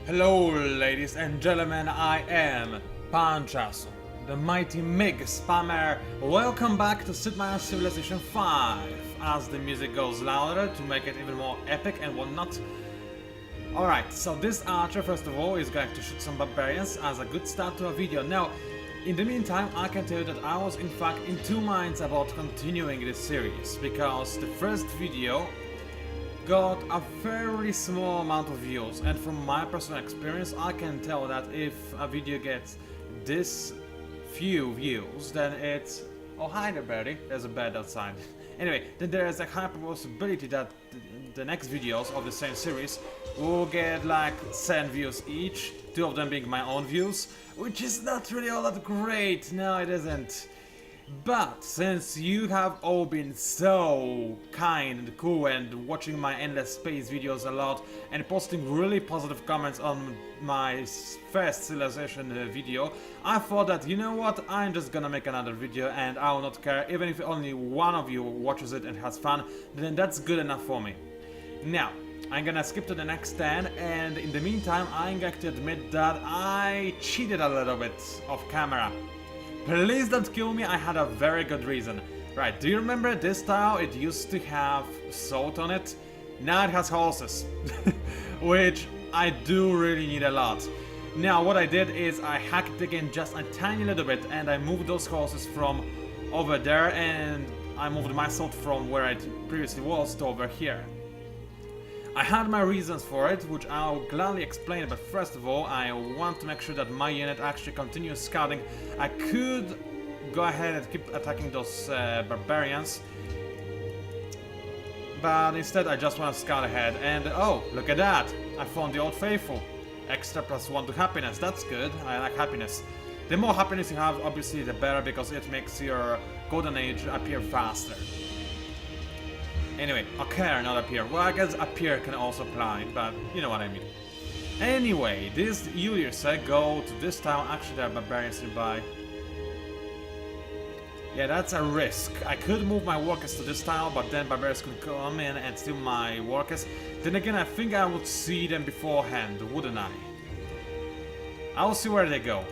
Hello, ladies and gentlemen, I am PANCZASU, the mighty MiG spammer. Welcome back to Sid Meier's Civilization 5, as the music goes louder to make it even more epic and whatnot. Alright, so this archer, first of all, is going to shoot some barbarians as a good start to a video. Now, in the meantime, I can tell you that I was in fact in two minds about continuing this series, because the first video got a very small amount of views, and from my personal experience I can tell that if a video gets this few views, then it's... Oh, hi there, Birdie. There's a bed outside. Anyway, then there is a high possibility that the next videos of the same series will get like 7 views each, 2 of them being my own views, which is not really all that great. No, it isn't. But since you have all been so kind and cool and watching my Endless Space videos a lot and posting really positive comments on my first Civilization video, I thought that, you know what, I'm just gonna make another video and I will not care. Even if only one of you watches it and has fun, then that's good enough for me. Now, I'm gonna skip to the next 10, and in the meantime I'm going to admit that I cheated a little bit off camera. Please don't kill me, I had a very good reason. Right, do you remember this tile? It used to have salt on it. Now it has horses. Which I do really need a lot. Now what I did is I hacked again just a tiny little bit, and I moved those horses from over there, and I moved my salt from where it previously was to over here. I had my reasons for it, which I'll gladly explain, but first of all, I want to make sure that my unit actually continues scouting. I could go ahead and keep attacking those barbarians, but instead I just want to scout ahead, and oh, look at that! I found the Old Faithful. Extra +1 to happiness, that's good, I like happiness. The more happiness you have, obviously the better, because it makes your golden age appear faster. Anyway, occur, not appear. Well, I guess appear can also apply, but you know what I mean. Anyway, this Ulysses go to this town. Actually, there are barbarians nearby. Yeah, that's a risk. I could move my workers to this town, but then barbarians could come in and steal my workers. Then again, I think I would see them beforehand, wouldn't I? I'll see where they go.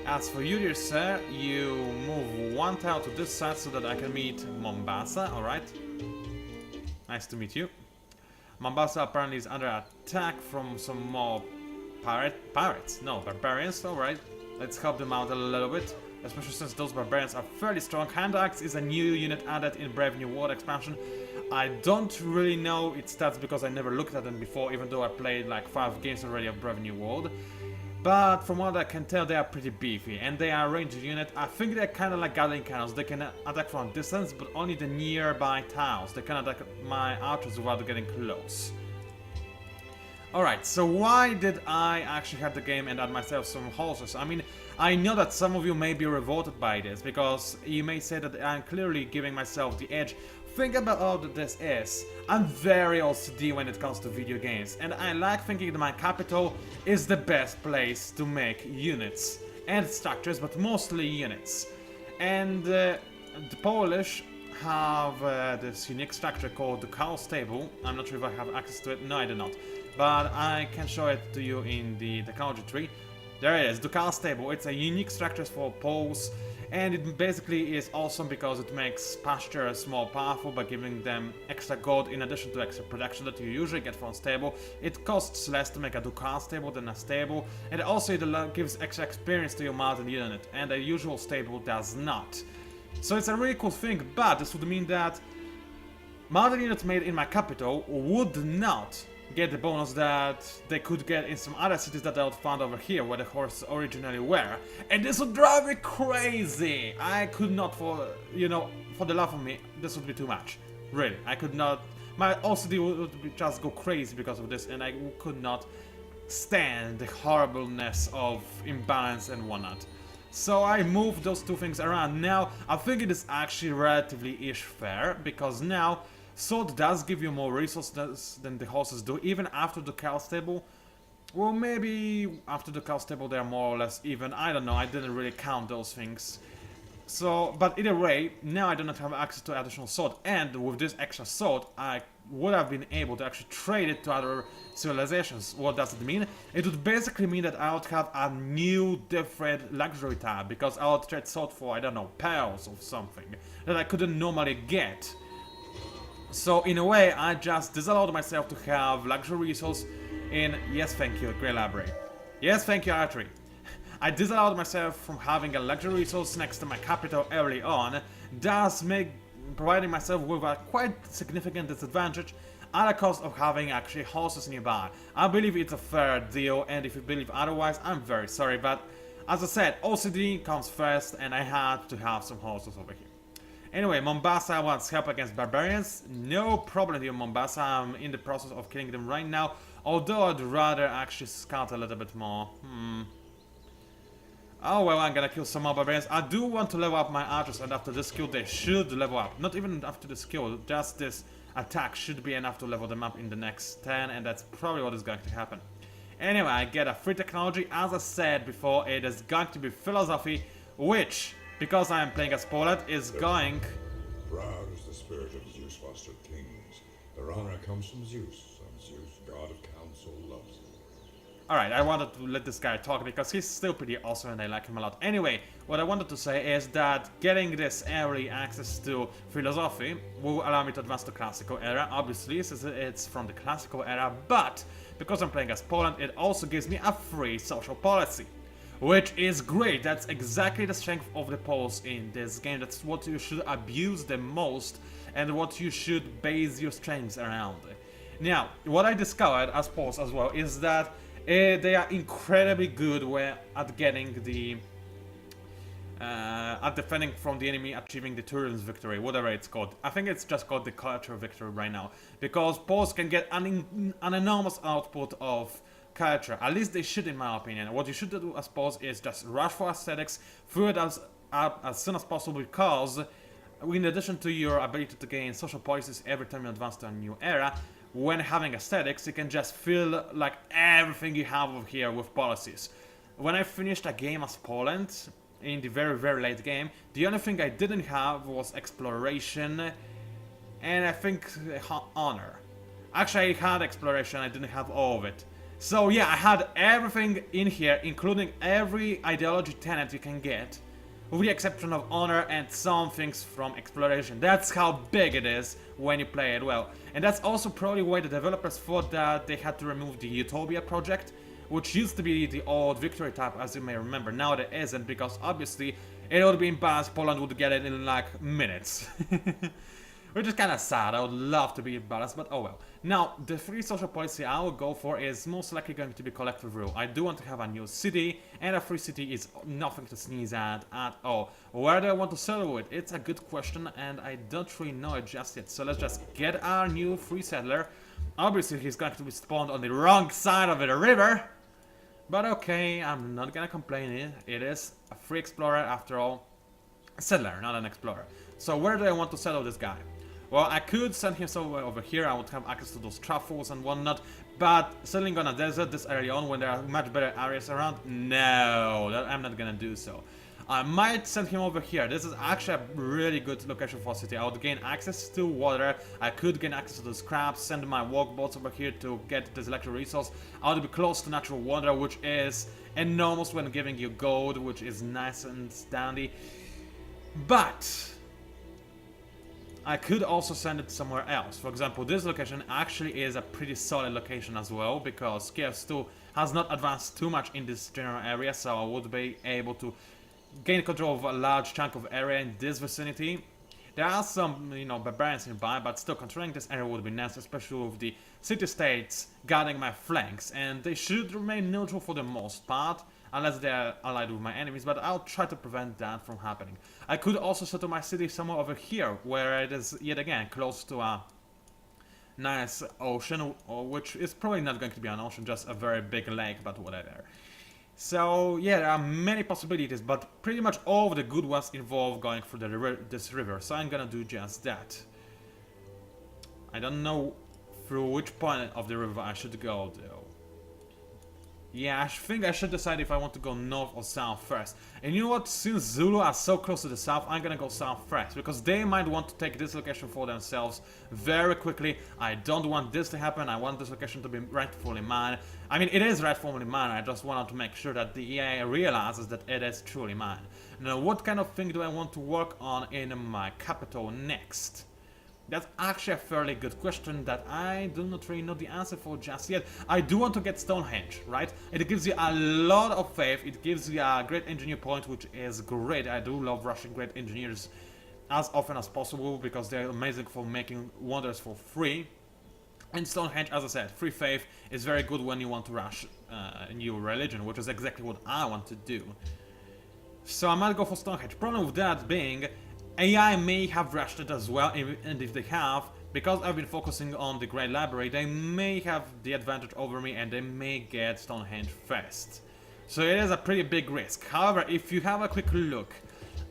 As for you, sir, you move one tile to this side so that I can meet Mombasa, alright? Nice to meet you. Mombasa apparently is under attack from some more pirates? No, barbarians, alright. Let's help them out a little bit, especially since those barbarians are fairly strong. Hand Axe is a new unit added in Brave New World expansion. I don't really know its stats because I never looked at them before, even though I played like 5 games already of Brave New World. But from what I can tell, they are pretty beefy, and they are a ranged unit. I think they're kind of like Gatling cannons. They can attack from distance, but only the nearby tiles. They can attack my archers without getting close. Alright, so why did I actually have the game and add myself some horses? I mean, I know that some of you may be revolted by this, because you may say that I'm clearly giving myself the edge. Think about all that this is. I'm very OCD when it comes to video games, and I like thinking that my capital is the best place to make units and structures, but mostly units. And the Polish have this unique structure called the Cow Stable. I'm not sure if I have access to it. No, I do not. But I can show it to you in the technology tree. There it is, the Cow Stable. It's a unique structure for Poles. And it basically is awesome because it makes pastures more powerful by giving them extra gold in addition to extra production that you usually get from stable. It costs less to make a ducal stable than a stable, and also it gives extra experience to your mountain unit, and a usual stable does not. So it's a really cool thing, but this would mean that mountain units made in my capital would not get the bonus that they could get in some other cities that I would find over here where the horses originally were. And this would drive me crazy! I could not, for the love of me, this would be too much. Really, I could not. My OCD would just go crazy because of this, and I could not stand the horribleness of imbalance and whatnot. So I moved those two things around. Now, I think it is actually relatively-ish fair, because now Sword does give you more resources than the horses do, even after the cow stable. Well, maybe after the cow stable they're more or less even, I don't know, I didn't really count those things. So, but either way, now I do not have access to additional sword, and with this extra sword, I would have been able to actually trade it to other civilizations. What does it mean? It would basically mean that I would have a new, different luxury tab, because I would trade sword for, I don't know, pearls or something, that I couldn't normally get. So, in a way, I just disallowed myself to have luxury resource in... Yes, thank you, Grey Library. Yes, thank you, Archery. I disallowed myself from having a luxury resource next to my capital early on, thus providing myself with a quite significant disadvantage at the cost of having actually horses nearby. I believe it's a fair deal, and if you believe otherwise, I'm very sorry, but as I said, OCD comes first, and I had to have some horses over here. Anyway, Mombasa wants help against barbarians. No problem here, Mombasa. I'm in the process of killing them right now, although I'd rather actually scout a little bit more. Oh well, I'm gonna kill some more barbarians. I do want to level up my archers, and after this skill they should level up. Not even after the skill, just this attack should be enough to level them up in the next 10, and that's probably what is going to happen. Anyway, I get a free technology. As I said before, it is going to be philosophy, which, because I am playing as Poland, is going... Proud is the spirit of Zeus fostered kings. Their honor comes from Zeus, and Zeus, god of counsel, loves them. Alright, I wanted to let this guy talk because he's still pretty awesome and I like him a lot. Anyway, what I wanted to say is that getting this early access to philosophy will allow me to advance to classical era, obviously, since it's from the classical era, but because I'm playing as Poland, it also gives me a free social policy, which is great. That's exactly the strength of the Poles in this game. That's what you should abuse the most and what you should base your strengths around. Now, what I discovered as Poles as well is that they are incredibly good at getting the... at defending from the enemy, achieving the Turin's victory, whatever it's called. I think it's just called the culture victory right now. Because Poles can get an enormous output of culture. At least they should, in my opinion. What you should do as Poles is just rush for aesthetics, throw it as soon as possible, because in addition to your ability to gain social policies every time you advance to a new era, when having aesthetics, you can just fill like everything you have over here with policies. When I finished a game as Poland, in the very, very late game, the only thing I didn't have was exploration and I think honor. Actually, I had exploration, I didn't have all of it. So yeah, I had everything in here, including every ideology tenet you can get, with the exception of honor and some things from exploration. That's how big it is when you play it well. And that's also probably why the developers thought that they had to remove the Utopia project, which used to be the old victory type, as you may remember. Now it isn't, because obviously it would be imbalanced. Poland would get it in like minutes. Which is kind of sad. I would love to be balanced, but oh well. Now, the free social policy I will go for is most likely going to be collective rule. I do want to have a new city, and a free city is nothing to sneeze at all. Where do I want to settle with? It's a good question, and I don't really know it just yet. So let's just get our new free settler. Obviously, he's going to be spawned on the wrong side of the river. But okay, I'm not gonna complain. It is a free explorer after all. A settler, not an explorer. So where do I want to settle this guy? Well, I could send him somewhere over here. I would have access to those truffles and whatnot. But settling on a desert this early on when there are much better areas around? No, I'm not gonna do so. I might send him over here. This is actually a really good location for a city. I would gain access to water. I could gain access to the scraps, send my walkboats over here to get this electric resource. I would be close to natural water, which is enormous when giving you gold, which is nice and dandy. But I could also send it somewhere else. For example, this location actually is a pretty solid location as well, because KF2 has not advanced too much in this general area, so I would be able to gain control of a large chunk of area in this vicinity. There are some, barbarians nearby, but still controlling this area would be nice, especially with the city-states guarding my flanks, and they should remain neutral for the most part, unless they're allied with my enemies, but I'll try to prevent that from happening. I could also settle my city somewhere over here, where it is, yet again, close to a nice ocean, which is probably not going to be an ocean, just a very big lake, but whatever. So, yeah, there are many possibilities, but pretty much all of the good ones involve going through the river, this river, so I'm gonna do just that. I don't know through which point of the river I should go, though. Yeah, I think I should decide if I want to go north or south first. And you know what? Since Zulu are so close to the south, I'm gonna go south first. Because they might want to take this location for themselves very quickly. I don't want this to happen. I want this location to be rightfully mine. I mean, it is rightfully mine. I just wanted to make sure that the EA realizes that it is truly mine. Now, what kind of thing do I want to work on in my capital next? That's actually a fairly good question that I do not really know the answer for just yet. I do want to get Stonehenge, right? It gives you a lot of faith, it gives you a great engineer point, which is great. I do love rushing great engineers as often as possible because they're amazing for making wonders for free. And Stonehenge, as I said, free faith is very good when you want to rush a new religion, which is exactly what I want to do. So I might go for Stonehenge. Problem with that being, AI may have rushed it as well, and if they have, because I've been focusing on the Great Library, they may have the advantage over me and they may get Stonehenge first. So it is a pretty big risk. However, if you have a quick look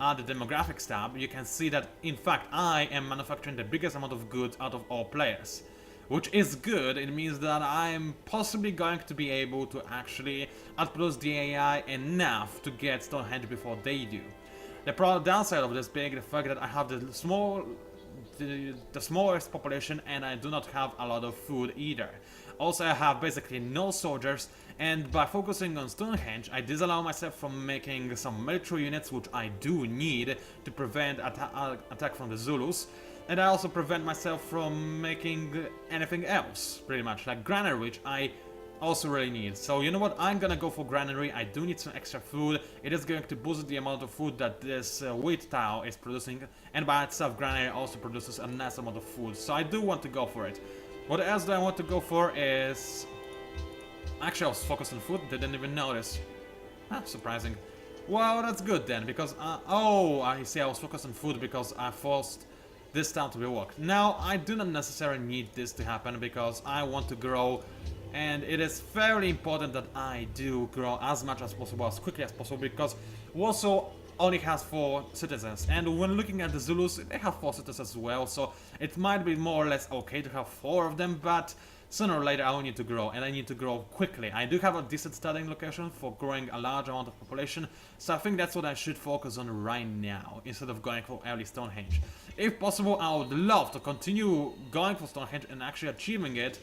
at the demographics tab, you can see that in fact I am manufacturing the biggest amount of goods out of all players. Which is good. It means that I'm possibly going to be able to actually outproduce the AI enough to get Stonehenge before they do. The downside of this being the fact that I have the smallest population and I do not have a lot of food either. Also, I have basically no soldiers, and by focusing on Stonehenge, I disallow myself from making some military units, which I do need to prevent attack from the Zulus. And I also prevent myself from making anything else, pretty much, like granary, which I also really need. So you know what, I'm gonna go for granary. I do need some extra food. It is going to boost the amount of food that this wheat tile is producing, and by itself granary also produces a nice amount of food, so I do want to go for it. What else do I want to go for is... Actually, I was focused on food, didn't even notice. Surprising. Well, that's good then, because... oh, I see, I was focused on food because I forced this town to be worked. Now, I do not necessarily need this to happen because I want to grow, and it is fairly important that I do grow as much as possible, as quickly as possible, because Warsaw only has 4 citizens, and when looking at the Zulus, they have 4 citizens as well, so it might be more or less okay to have 4 of them, but sooner or later I will need to grow, and I need to grow quickly. I do have a decent starting location for growing a large amount of population, so I think that's what I should focus on right now, instead of going for early Stonehenge. If possible, I would love to continue going for Stonehenge and actually achieving it,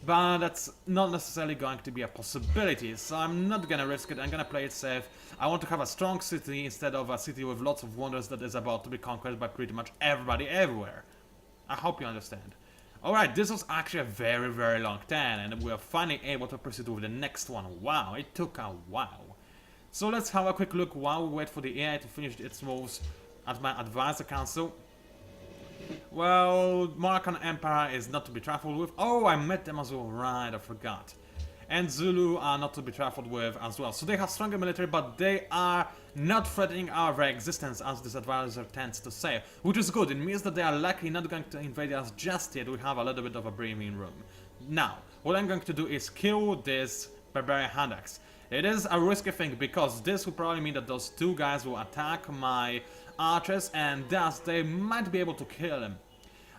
but that's not necessarily going to be a possibility, so I'm not gonna risk it. I'm gonna play it safe. I want to have a strong city instead of a city with lots of wonders that is about to be conquered by pretty much everybody everywhere. I hope you understand. Alright, this was actually a very, very long turn, and we are finally able to proceed with the next one. Wow, it took a while. So let's have a quick look while we wait for the AI to finish its moves at my advisor council. Well, Moroccan Empire is not to be trifled with. Oh, I met them as well, right, I forgot. And Zulu are not to be trifled with as well. So they have stronger military, but they are not threatening our very existence, as this advisor tends to say. Which is good, it means that they are likely not going to invade us just yet. We have a little bit of a breathing room. Now, what I'm going to do is kill this Barbarian hand axe. It is a risky thing, because this will probably mean that those 2 guys will attack my archers, and thus they might be able to kill him.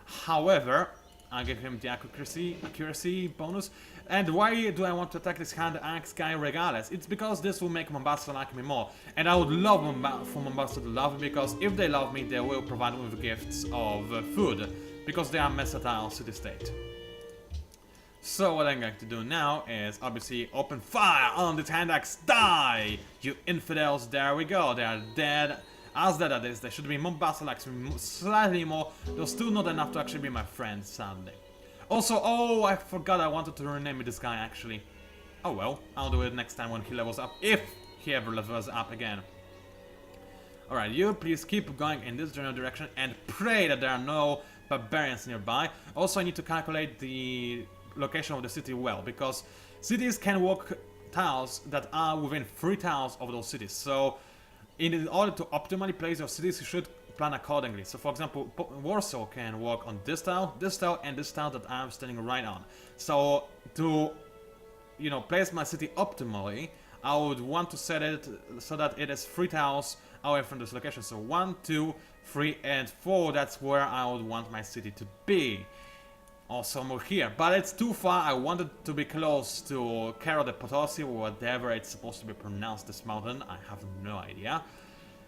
However, I give him the accuracy bonus. And why do I want to attack this hand axe guy regardless? It's because this will make Mombasa like me more. And I would love for Mombasa to love me, because if they love me, they will provide me with gifts of food, because they are versatile city-state. So what I'm going to do now is obviously open fire on this hand axe. Die! You infidels, there we go, they are dead. As dead as they should be. Mombasa likes me slightly more, though still not enough to actually be my friend, sadly. Also, oh, I forgot I wanted to rename this guy actually. Oh well, I'll do it next time when he levels up, if he ever levels up again. Alright, you please keep going in this general direction and pray that there are no barbarians nearby. Also, I need to calculate the location of the city well, because cities can walk tiles that are within 3 tiles of those cities. So in order to optimally place your cities, you should plan accordingly. So for example, Warsaw can walk on this tile, and this tile that I'm standing right on. So to, you know, place my city optimally, I would want to set it so that it is 3 tiles away from this location. So 1, 2, 3, and 4, that's where I would want my city to be. Also more here, but it's too far. I wanted to be close to Cerro de Potosi, or whatever it's supposed to be pronounced, this mountain. I have no idea.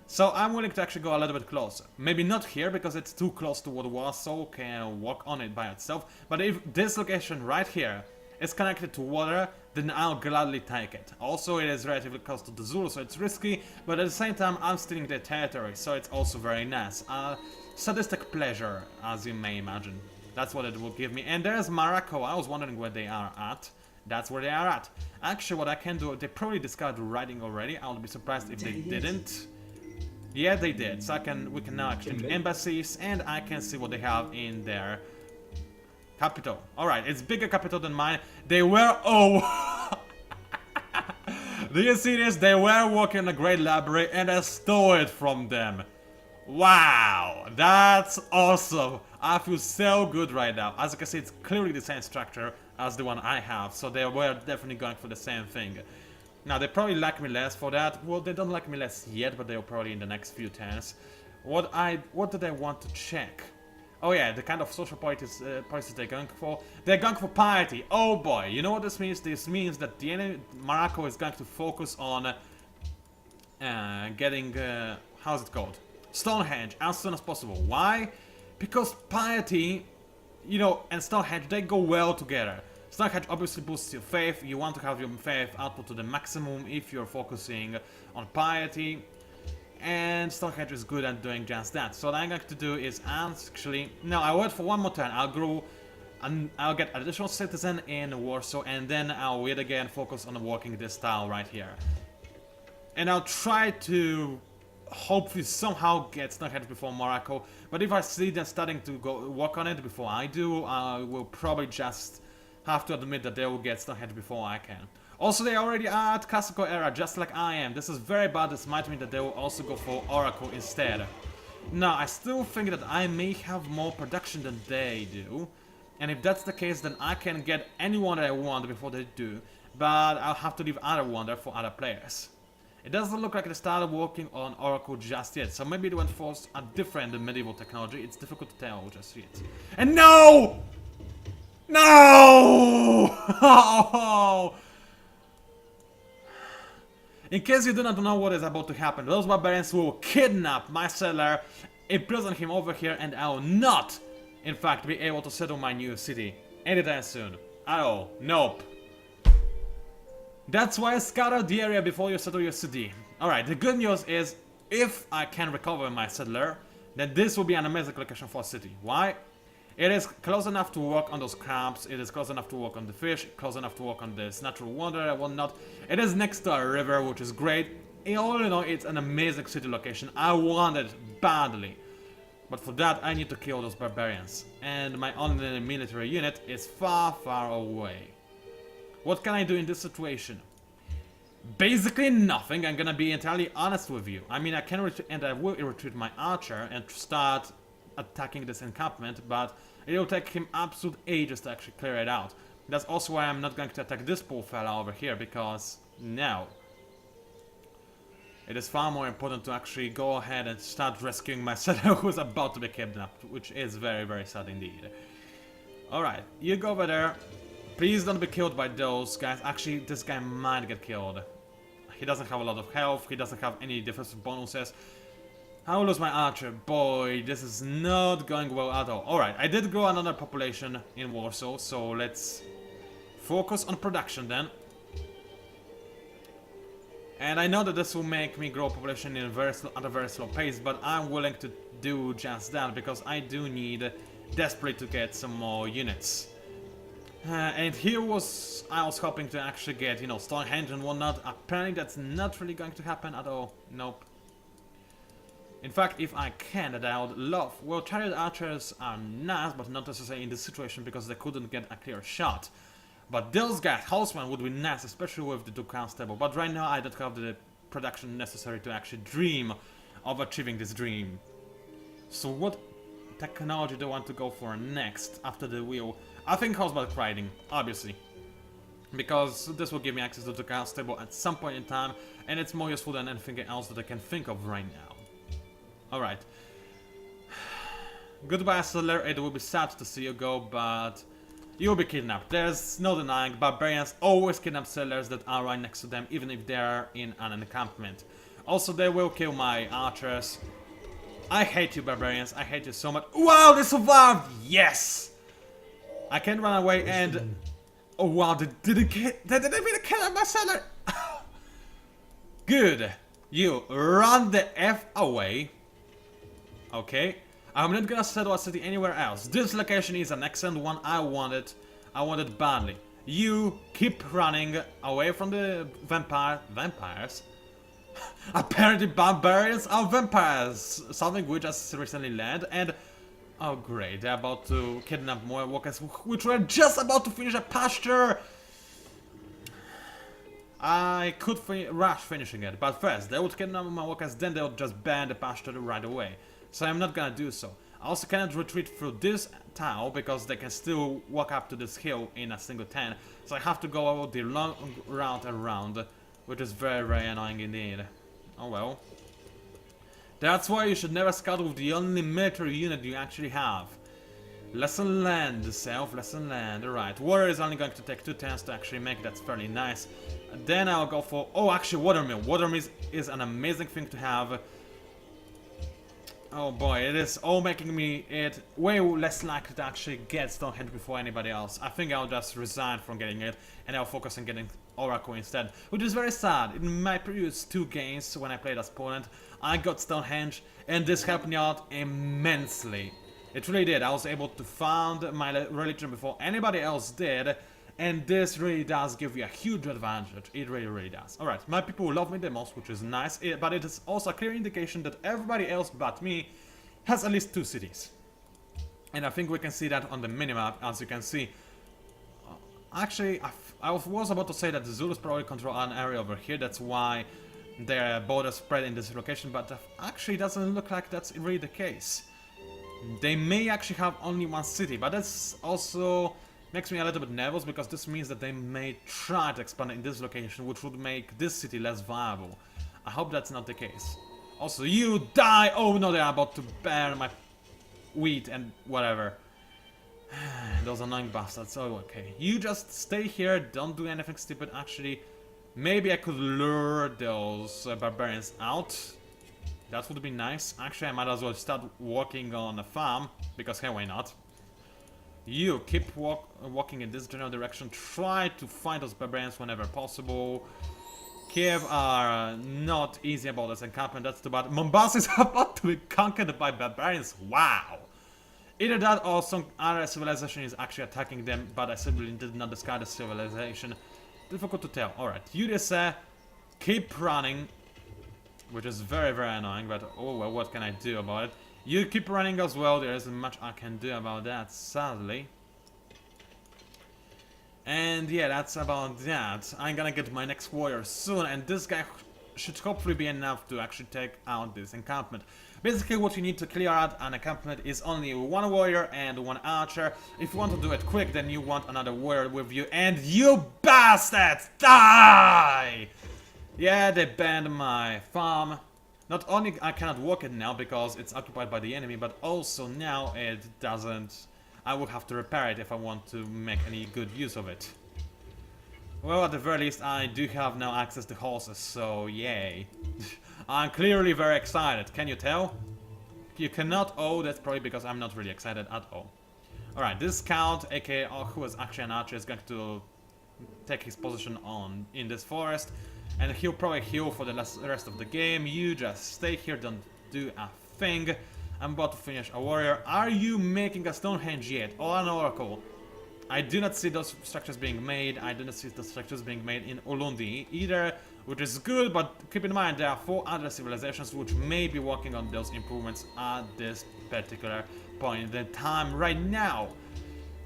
So I'm willing to actually go a little bit closer. Maybe not here, because it's too close to what Warsaw can walk on it by itself. But if this location right here is connected to water, then I'll gladly take it. Also, it is relatively close to the Zulu, so it's risky, but at the same time, I'm stealing their territory, so it's also very nice. Sadistic pleasure, as you may imagine. That's what it will give me. And there's Morocco. I was wondering where they are at. That's where they are at. Actually, what I can do, they probably discarded writing already. I would be surprised if they didn't. Yeah, they did. So we can now exchange embassies, and I can see what they have in their capital. Alright, it's bigger capital than mine. They were... Oh! Do you see this? They were working in a great library, and I stole it from them. Wow! That's awesome! I feel so good right now. As you can see, it's clearly the same structure as the one I have, so they were definitely going for the same thing. Now, they probably like me less for that. Well, they don't like me less yet, but they'll probably in the next few turns. What did I want to check? Oh yeah, the kind of social policies they're going for. They're going for piety. Oh boy, you know what this means? This means that the enemy, Morocco, is going to focus on getting, how's it called? Stonehenge as soon as possible. Why? Because piety, you know, and Stonehenge, they go well together. Stonehenge obviously boosts your faith. You want to have your faith output to the maximum if you're focusing on piety. And Stonehenge is good at doing just that. So what I'm going to do is actually... No, I wait for one more turn. I'll grow... And I'll get additional citizen in Warsaw. And then I'll yet again focus on working this tile right here. And I'll try to... hopefully somehow get Stonehenge before Morocco. But if I see them starting to go work on it before I do, I will probably just have to admit that they will get Stonehenge before I can. Also, they already are at classical era, just like I am. This is very bad. This might mean that they will also go for Oracle instead. Now, I still think that I may have more production than they do. And if that's the case, then I can get anyone that I want before they do. But I'll have to leave other wonder for other players. It doesn't look like they started working on Oracle just yet, so maybe they went for a different medieval technology. It's difficult to tell just yet. And no! No! In case you do not know what is about to happen, those barbarians will kidnap my settler, imprison him over here, and I will not, in fact, be able to settle my new city anytime soon. At all. Nope. That's why I scout out the area before you settle your city. Alright, the good news is, if I can recover my settler, then this will be an amazing location for a city. Why? It is close enough to work on those crabs, it is close enough to work on the fish, close enough to work on this natural wonder and whatnot. It is next to a river, which is great. All in all, it's an amazing city location. I want it badly. But for that, I need to kill those barbarians. And my only military unit is far, far away. What can I do in this situation? Basically nothing, I'm gonna be entirely honest with you. I mean, I can retreat, and I will retreat my archer and start attacking this encampment, but it will take him absolute ages to actually clear it out. That's also why I'm not going to attack this poor fella over here, because no. It is far more important to actually go ahead and start rescuing my settler who's about to be kidnapped, which is very, very sad indeed. Alright, you go over there. Please don't be killed by those guys. Actually, this guy might get killed. He doesn't have a lot of health, he doesn't have any defensive bonuses. I will lose my archer. Boy, this is not going well at all. Alright, I did grow another population in Warsaw, so let's focus on production then. And I know that this will make me grow population in at a very slow pace, but I'm willing to do just that, because I do need desperately to get some more units. And here I was hoping to actually get, you know, Stonehenge and whatnot. Apparently that's not really going to happen at all. Nope. In fact, if I can, that I would love. Well, chariot archers are nice, but not necessarily in this situation because they couldn't get a clear shot. But those guys, horsemen, would be nice, especially with the 2 constable. But right now I don't have the production necessary to actually dream of achieving this dream. So what technology do I want to go for next after the wheel? I think horseback riding, obviously. Because this will give me access to the constable at some point in time, and it's more useful than anything else that I can think of right now. Alright. Goodbye, settler. It will be sad to see you go, but You'll be kidnapped. There's no denying. Barbarians always kidnap settlers that are right next to them, even if they're in an encampment. Also, they will kill my archers. I hate you, barbarians. I hate you so much. Wow, they survived! Yes! I can't run away and... Oh wow, they didn't even kill my settler! Good. You run the F away. Okay. I'm not gonna settle a city anywhere else. This location is an excellent one. I want it badly. You keep running away from the vampires. Apparently barbarians are vampires. Something we just recently learned. And oh great, they're about to kidnap more workers which were just about to finish a pasture. I could rush finishing it, but first they would kidnap my workers, then they would just ban the pasture right away. So I'm not gonna do so. I also cannot retreat through this tower because they can still walk up to this hill in a single turn. So I have to go the long route around, which is very, very annoying indeed. Oh well. That's why you should never scout with the only military unit you actually have. Lesson learned, self, lesson learned. Alright, warrior is only going to take 2 turns to actually make, that's fairly nice. Then I'll go for, oh actually watermill. Watermill is an amazing thing to have. Oh boy, it is all making me it way less likely to actually get Stonehenge before anybody else. I think I'll just resign from getting it and I'll focus on getting Oracle instead, which is very sad. In my previous 2 games when I played as Poland, I got Stonehenge and this helped me out immensely. It really did. I was able to found my religion before anybody else did, and this really does give you a huge advantage. It really, really does. Alright, my people love me the most, which is nice, but it is also a clear indication that everybody else but me has at least 2 cities. And I think we can see that on the minimap, as you can see. Actually, I was about to say that the Zulus probably control an area over here, that's why their borders spread in this location, but actually doesn't look like that's really the case. They may actually have only 1 city, but that's also makes me a little bit nervous because this means that they may try to expand in this location, which would make this city less viable. I hope that's not the case. Also, you die! Oh no, they're about to burn my wheat and whatever. Those annoying bastards. Oh, okay. You just stay here, don't do anything stupid. Actually, maybe I could lure those barbarians out. That would be nice. Actually, I might as well start working on a farm, because hey, why not? You keep walking in this general direction. Try to find those barbarians whenever possible. Kiev are not easy about this encampment, that's too bad. Mombasa is about to be conquered by barbarians. Wow! Either that or some other civilization is actually attacking them, but I simply did not discard the civilization. Difficult to tell. Alright, you just keep running, which is very, very annoying, but oh well, what can I do about it? You keep running as well, there isn't much I can do about that, sadly. And yeah, that's about that. I'm gonna get my next warrior soon, and this guy should hopefully be enough to actually take out this encampment. Basically, what you need to clear out an encampment is only 1 warrior and 1 archer. If you want to do it quick, then you want another warrior with you, and you bastards, die! Yeah, they banned my farm. Not only I cannot walk it now because it's occupied by the enemy, but also now it doesn't... I will have to repair it if I want to make any good use of it. Well, at the very least, I do have now access to horses, so yay. I'm clearly very excited, can you tell? You cannot... Oh, that's probably because I'm not really excited at all. Alright, this Count, aka who is actually an archer, is going to take his position in this forest. And he'll probably heal for the rest of the game. You just stay here, don't do a thing. I'm about to finish a warrior. Are you making a Stonehenge yet? Or an oracle? I do not see those structures being made. I do not see those structures being made in Ulundi either, which is good, but keep in mind there are 4 other civilizations which may be working on those improvements at this particular point in time right now.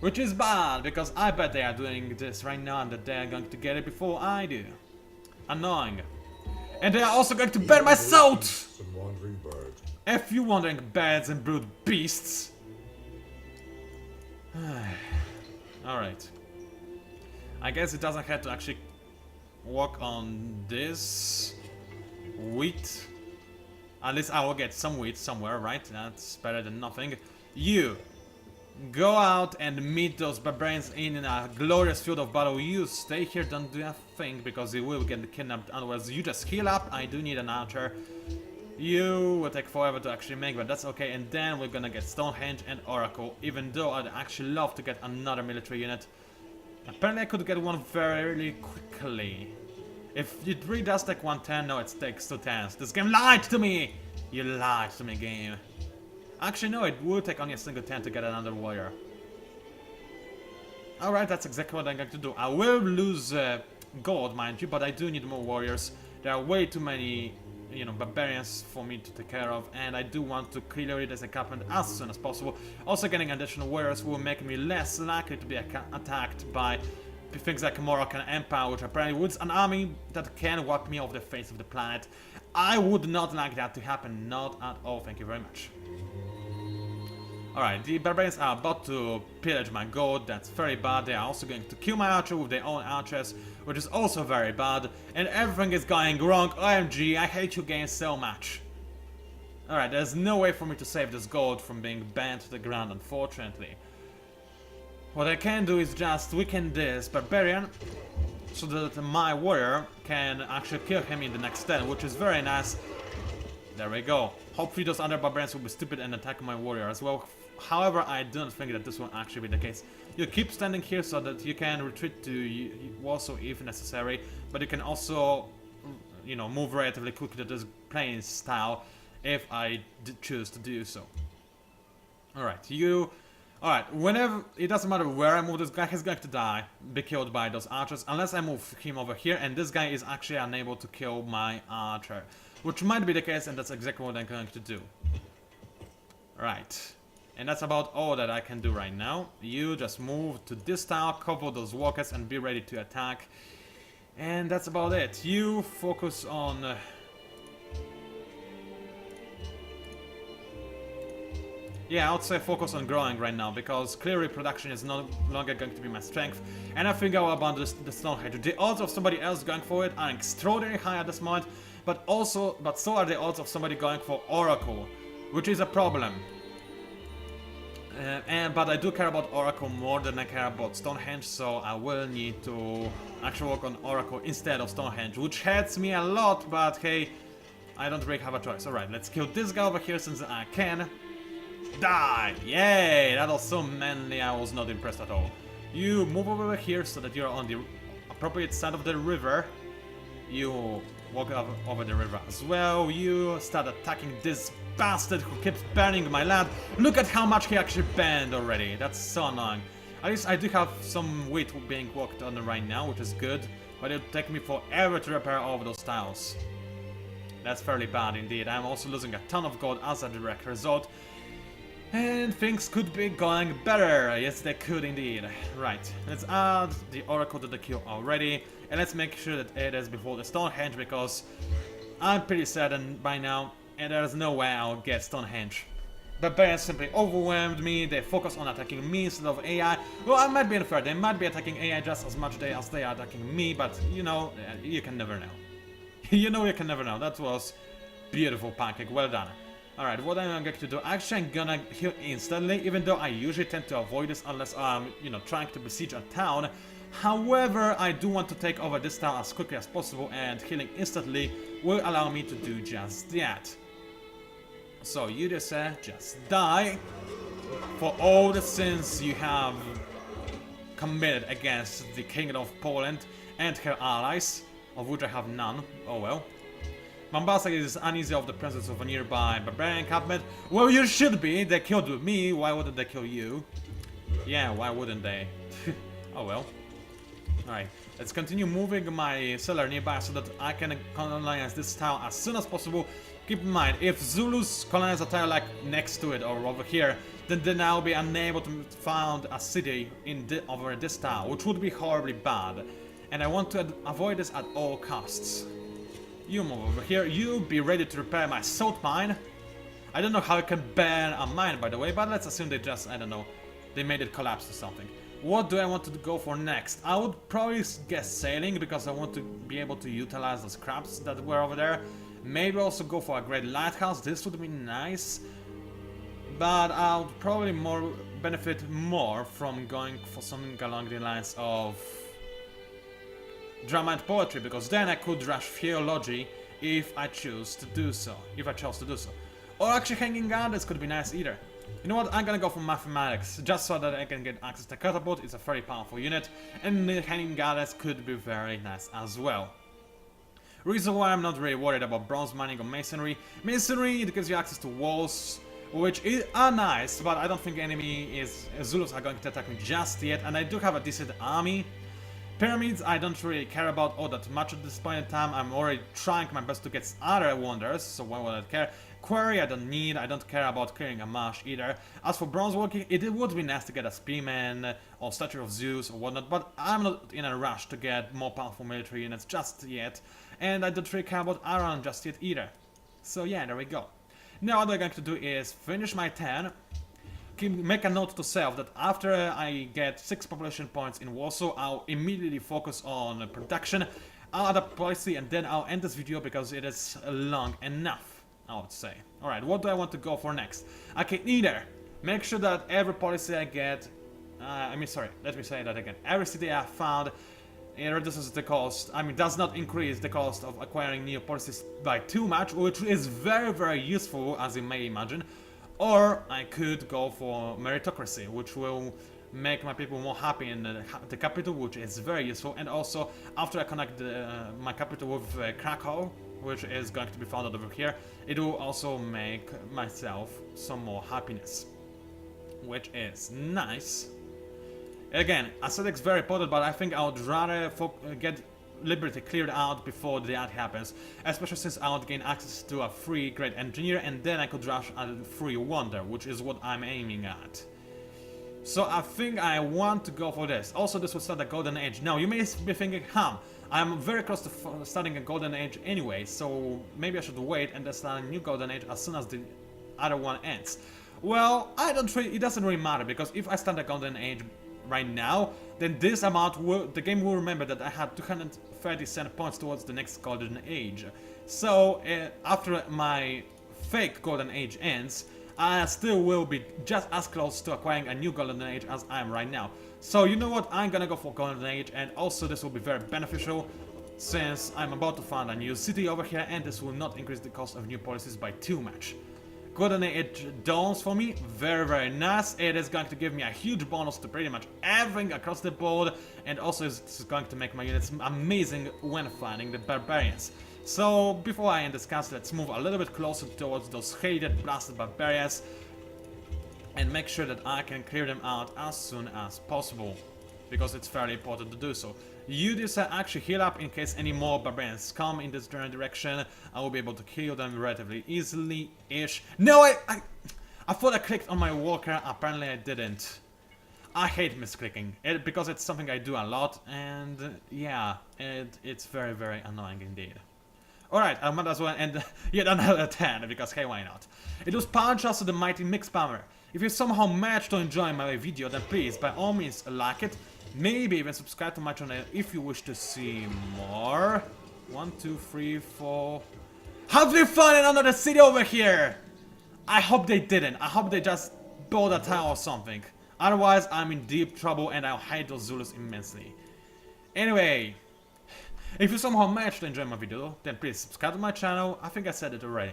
Which is bad, because I bet they are doing this right now and that they are going to get it before I do. Annoying. And they are also going to burn my salt! Some wandering birds. If you wandering birds and brute beasts. Alright. I guess it doesn't have to actually work on this wheat. At least I will get some wheat somewhere, right? That's better than nothing. You go out and meet those barbarians in a glorious field of battle. You stay here, don't do a thing, because you will get kidnapped otherwise. You just heal up. I do need an archer. You will take forever to actually make, but that's okay. And then we're gonna get Stonehenge and Oracle, even though I'd actually love to get another military unit. Apparently I could get one very quickly. If it really does take 110, no, it takes 2 10s. This game lied to me! You lied to me, game. Actually, no, it would take only a single 10 to get another warrior. Alright, that's exactly what I'm going to do. I will lose gold, mind you, but I do need more warriors. There are way too many, you know, barbarians for me to take care of, and I do want to clear it as a encampment as soon as possible. Also, getting additional warriors will make me less likely to be attacked by things like Moroccan Empire, which apparently was an army that can wipe me off the face of the planet. I would not like that to happen, not at all, thank you very much. Alright, the barbarians are about to pillage my gold, that's very bad. They are also going to kill my archer with their own archers, which is also very bad. And everything is going wrong. OMG, I hate you game so much. Alright, there's no way for me to save this gold from being banned to the ground, unfortunately. What I can do is just weaken this barbarian, so that my warrior can actually kill him in the next turn, which is very nice. There we go. Hopefully those other barbarians will be stupid and attack my warrior as well. However, I don't think that this will actually be the case. You keep standing here so that you can retreat to Warsaw if necessary, but you can also, you know, move relatively quickly to this playing style if I choose to do so. Alright, Alright, whenever, it doesn't matter where I move this guy, he's going to die, be killed by those archers, unless I move him over here, and this guy is actually unable to kill my archer. Which might be the case, and that's exactly what I'm going to do. Right. And that's about all that I can do right now. You just move to this tower, cover those walkers, and be ready to attack. And that's about it. You focus on... Yeah, I would say focus on growing right now, because clearly production is no longer going to be my strength. And I think I'll abandon the Stonehenge. The odds of somebody else going for it are extraordinarily high at this moment, but so are the odds of somebody going for Oracle, which is a problem. But I do care about Oracle more than I care about Stonehenge, so I will need to actually work on Oracle instead of Stonehenge, which hurts me a lot, but hey, I don't really have a choice. Alright, let's kill this guy over here since I can. Die! Yay! That was so manly, I was not impressed at all. You move over here so that you're on the appropriate side of the river. You walk over the river as well. You start attacking this bastard who keeps burning my land. Look at how much he actually burned already. That's so annoying. At least I do have some wheat being worked on right now, which is good. But it'll take me forever to repair all of those tiles. That's fairly bad indeed. I'm also losing a ton of gold as a direct result. And things could be going better. Yes, they could indeed. Right, let's add the Oracle to the queue already. And let's make sure that it is before the Stonehenge, because I'm pretty certain by now, and there's no way I'll get Stonehenge. Barbarians simply overwhelmed me. They focus on attacking me instead of AI. Well, I might be unfair. They might be attacking AI just as much as they are attacking me, but you know, you can never know. You can never know. That was beautiful, Pancake. Well done. Alright, what I'm going to do, actually I'm gonna heal instantly, even though I usually tend to avoid this unless I'm, trying to besiege a town. However, I do want to take over this town as quickly as possible, and healing instantly will allow me to do just that. So you just die for all the sins you have committed against the Kingdom of Poland and her allies, of which I have none. Oh well. Mombasa is uneasy of the presence of a nearby barbarian encampment. Well, you should be. They killed me. Why wouldn't they kill you? Yeah, why wouldn't they? Oh well. Alright, let's continue moving my cellar nearby so that I can colonize this town as soon as possible. Keep in mind, if Zulus colonize a town like next to it or over here, then I'll be unable to found a city over this town, which would be horribly bad. And I want to avoid this at all costs. You move over here. You be ready to repair my salt mine. I don't know how I can burn a mine, by the way, but let's assume they just, I don't know, they made it collapse or something. What do I want to go for next? I would probably guess sailing, because I want to be able to utilize the scraps that were over there. Maybe also go for a great lighthouse. This would be nice. But I would probably more benefit more from going for something along the lines of drama and poetry, because then I could rush theology if I chose to do so. Or actually hanging goddess could be nice either. You know what, I'm gonna go for mathematics, just so that I can get access to catapult. It's a very powerful unit, and the hanging goddess could be very nice as well. Reason why I'm not really worried about bronze mining or masonry. Masonry, it gives you access to walls, which are nice, but I don't think Zulus are going to attack me just yet, and I do have a decent army. Pyramids I don't really care about all that much at this point in time. I'm already trying my best to get other wonders, so why would I care? Quarry I don't need, I don't care about clearing a marsh either. As for bronze working, it would be nice to get a spearman or statue of Zeus or whatnot, but I'm not in a rush to get more powerful military units just yet, and I don't really care about iron just yet either. So yeah, there we go. Now what I'm going to do is finish my turn, make a note to self that after I get 6 population points in Warsaw, I'll immediately focus on production, I'll add a policy, and then I'll end this video because it is long enough, I would say. Alright, what do I want to go for next? I can either make sure that every policy I get, let me say that again. Every city I found, it reduces the cost, does not increase the cost of acquiring new policies by too much, which is very, very useful, as you may imagine. Or I could go for meritocracy, which will make my people more happy in the capital, which is very useful. And also, after I connect my capital with Krakow, which is going to be founded over here, it will also make myself some more happiness, which is nice. Again, aesthetics very important, but I think I would rather get Liberty cleared out before that happens, especially since I would gain access to a free great engineer, and then I could rush a free wonder, which is what I'm aiming at. So I think I want to go for this. Also, this will start a golden age. Now you may be thinking, I'm very close to starting a golden age anyway, so maybe I should wait and then start a new golden age as soon as the other one ends. Well, it doesn't really matter, because if I start a golden age right now, then this amount the game will remember that I had 237 points towards the next golden age. So after my fake golden age ends, I still will be just as close to acquiring a new golden age as I am right now. So you know what, I'm gonna go for golden age, and also this will be very beneficial since I'm about to found a new city over here, and this will not increase the cost of new policies by too much. Golden Age dawns for me, very, very nice. It is going to give me a huge bonus to pretty much everything across the board, and also it's going to make my units amazing when fighting the Barbarians. So before I end this cast, let's move a little bit closer towards those hated, blasted Barbarians and make sure that I can clear them out as soon as possible, because it's fairly important to do so. You just actually heal up in case any more Barbarians come in this general direction. I will be able to kill them relatively easily-ish. No, I thought I clicked on my walker, apparently I didn't. I hate misclicking, because it's something I do a lot, and yeah, it's very, very annoying indeed. Alright, I might as well end yet another 10, because hey, why not? It was PANCZASU, the mighty mix spammer. If you somehow managed to enjoy my video, then please, by all means, like it. Maybe even subscribe to my channel if you wish to see more. 1, 2, 3, 4. Have they found another city over here? I hope they didn't. I hope they just built a tower or something. Otherwise, I'm in deep trouble and I'll hate those Zulus immensely. Anyway, if you somehow managed to enjoy my video, then please subscribe to my channel. I think I said it already.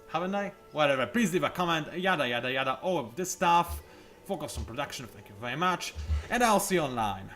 Haven't I? Whatever. Please leave a comment. Yada yada yada. All of this stuff. Focus on production. Thank you very much. And I'll see you online.